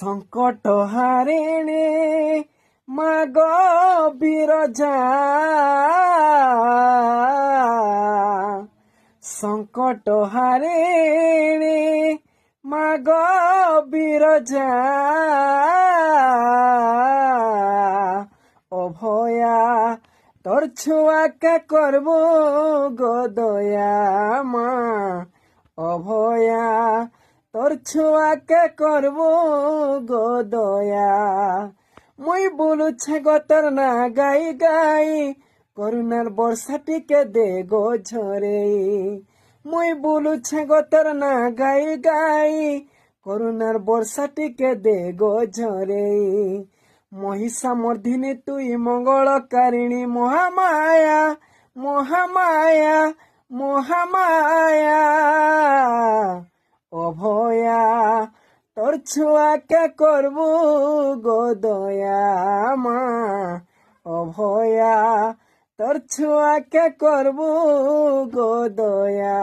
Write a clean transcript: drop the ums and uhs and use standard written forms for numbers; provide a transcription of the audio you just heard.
সংকট হারিণী মাগ বিরজা সংকট হারিণী মাগ বিরজা অভয়া তোর ছুয়াকে করব গো দয়া মা অভয়া তোর ছুয়াকে করব গো দয়া মুই বলুছে গতর না গাই গাই করুণার বর্ষাটিকে দে গো ঝরে মুই বলুছে গতর না গাই গাই করুণার বর্ষাটিকে দে গো ঝরে মহিষা মর্ধিনী তুই মঙ্গলকারিণী মহামায়া মহামায়া মহামায়া অভয়া তোর ছুয়াকে করব গো দয়া মা অভয়া তোর ছুয়াকে করব গো দয়া।